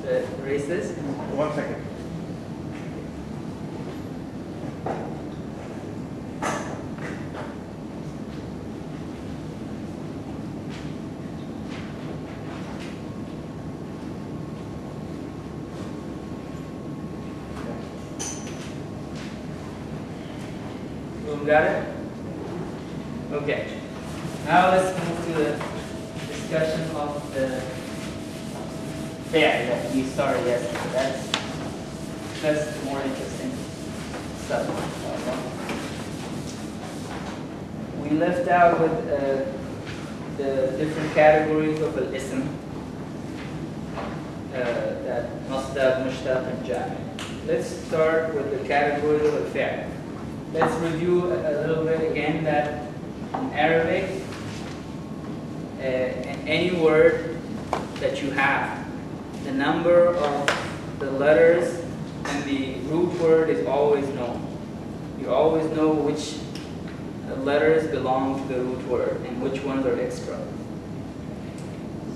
erase this. 1 second. Everyone got it? Okay. Now let's move to the discussion of the fair that we started yesterday. That's the more interesting stuff. We left out with the different categories of al-ism, that masdar, mushtaq, and jami'. Let's start with the category of al-fi'l. Let's review a little bit again that in Arabic, in any word that you have, the number of the letters and the root word is always known. You always know which letters belong to the root word and which ones are extra.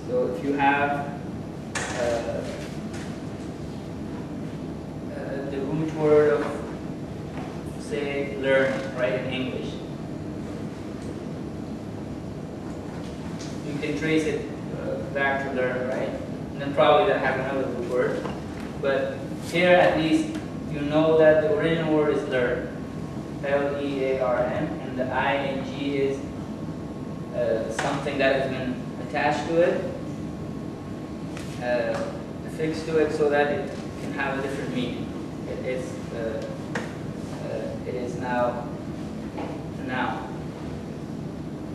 So if you have the root word of, say, learn, right, in English, you can trace it back to learn, right? And then probably that have another root word. But here at least you know that the original word is learn, L-E-A-R-N, and the I-N-G is something that has been attached to it, affixed to it, so that it can have a different meaning. It is now a noun,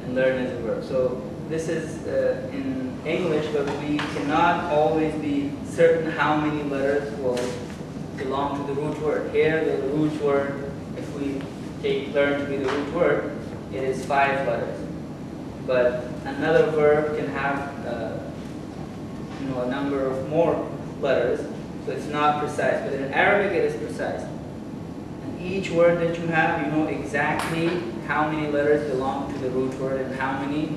and learn is a verb. So this is in English, but we cannot always be certain how many letters will belong to the root word. Here, the root word, if we take learn to be the root word, it is 5 letters. But another verb can have a number of more letters, so it's not precise. But in Arabic, it is precise. And each word that you have, you know exactly how many letters belong to the root word and how many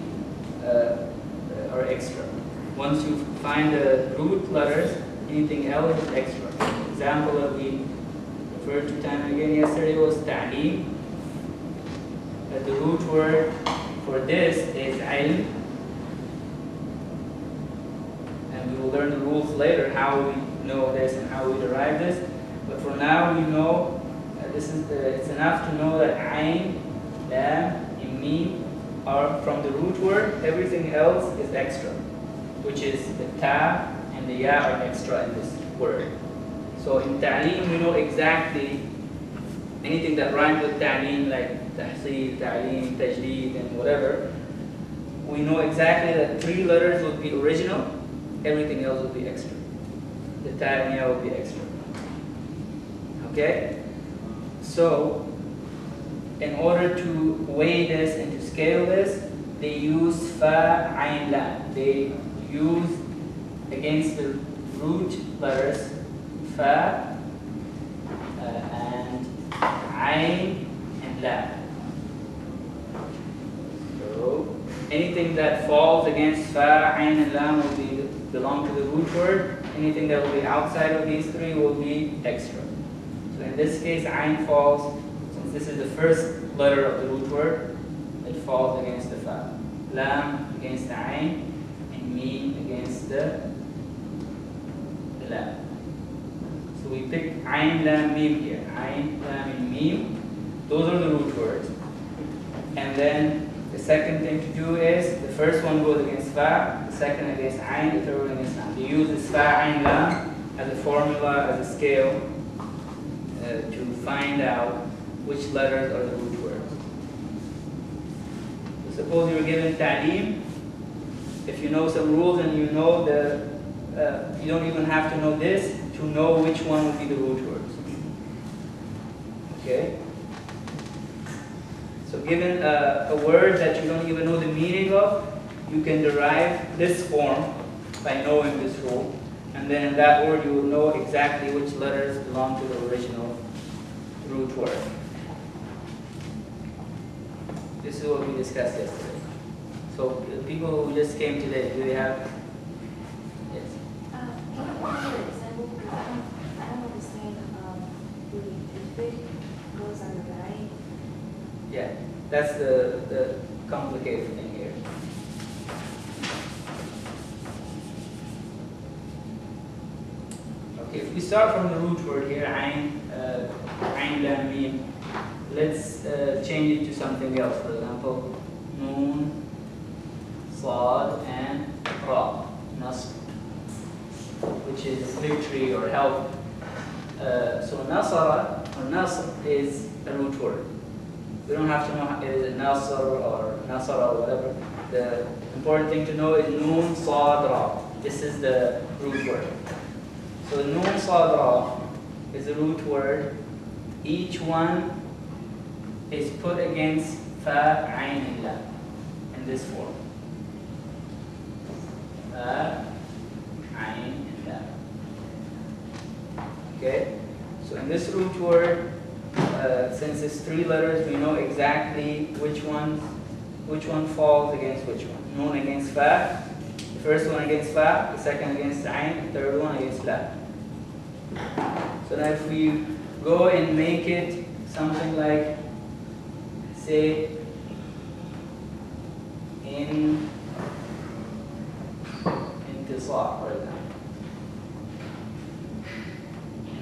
are extra. Once you find the root letters, anything else is extra. Example that we referred to time and again yesterday was ta'lim. The root word for this is ilm. And we will learn the rules later, how we know this and how we derive this. But for now, you know, it's enough to know that ayn, lam, and mim are from the root word. Everything else is extra, which is the ta and the ya are extra in this word. So in ta'lim, we know exactly anything that rhymes with ta'lim, like tahsil, ta'lim, tajdeed, and whatever. We know exactly that 3 letters will be original, everything else will be extra. The ta and ya will be extra. Okay? So, in order to weigh this and to scale this, they use fa, ayn, lam. They use against the root letters fa and ayn and lam. So anything that falls against fa, ayn, and lam will belong to the root word. Anything that will be outside of these 3 will be extra. So in this case, ayn falls, since this is the first letter of the root word, it falls against the fa. Lam against the ayn, and mim against the lam. So we pick ayn, lam, mim here. Ayn, lam, and mim. Those are the root words. And then the second thing to do is, the first one goes against fa, the second against ayn, the third one against lam. They use this fa, ayn, lam as a formula, as a scale, to find out which letters are the root words. So suppose you were given ta'lim. If you know some rules and you know you don't even have to know this to know which one would be the root words. Okay? So given a word that you don't even know the meaning of, you can derive this form by knowing this rule. And then in that word you will know exactly which letters belong to the original root word. This is what we discussed yesterday. So the people who just came today, do they have? Yes. What is goes on the right. Yeah, that's the complicated thing here. Okay, if we start from the root word here, ayn, lam, mim, let's change it to something else. For example, noon, sad, and ra, nasr, which is victory or help. So nasara or nasr is a root word. We don't have to know is it nasr or nasara or whatever. The important thing to know is noon, sad, ra. This is the root word. So noon, sad, ra is a root word. Each one is put against fa, ayn, and lam in this form. Fa, ayn, and lam. Okay? So in this root word, since it's 3 letters, we know exactly which one falls against which one. Noon against fa, the first one against fa, the second against ayn, the third one against lam. So now if we go and make it something like, say, intisar, for example.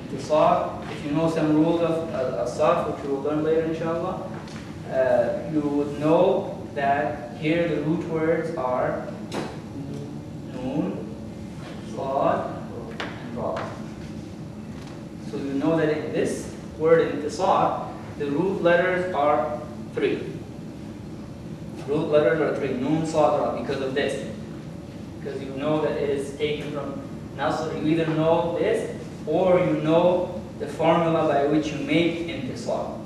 Intisar, if you know some rules of as-sarf, which we will learn later inshallah, you would know that here the root words are noon, sad, and ra. So you know that in this word intisar, the root letters are 3. Root letters are 3, noon, sad, ra, because of this. Because you know that it is taken from nasr. You either know this, or you know the formula by which you make intisar,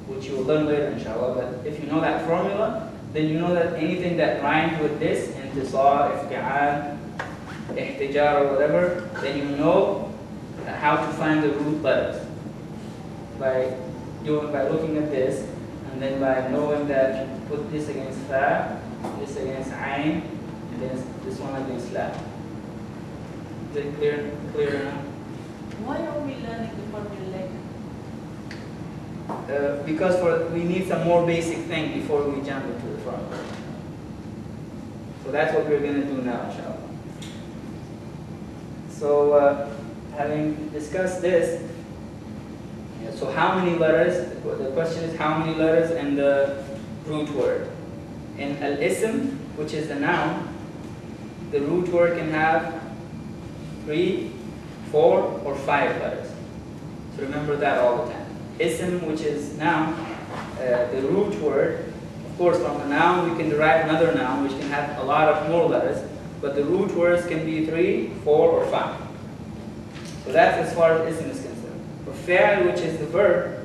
which you will learn later inshallah. But if you know that formula, then you know that anything that rhymes with this, intisar, ifti'al, ihtijar, or whatever, then you know how to find the root letters by looking at this, and then by knowing that you put this against fa, this against ayn, and then this one against lam. Is it clear enough? Why are we learning the formula later? Because we need some more basic thing before we jump into the formula. So that's what we're going to do now, inshallah. So having discussed this, so how many letters? The question is how many letters in the root word? In al-ism, which is the noun, the root word can have 3, 4, or 5 letters. So remember that all the time. Ism, which is noun, the root word, of course from a noun we can derive another noun which can have a lot of more letters, but the root words can be 3, 4, or 5. So that's as far as ism is concerned. For fi'l, which is the verb,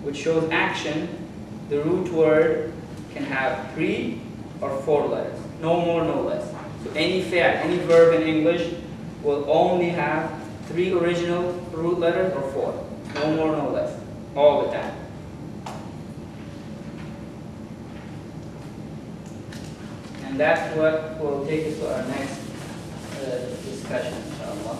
which shows action, the root word can have 3 or 4 letters. No more, no less. So any fi'l, any verb in English will only have 3 original root letters or 4. No more, no less. All the time. And that's what will take us to our next discussion, inshallah.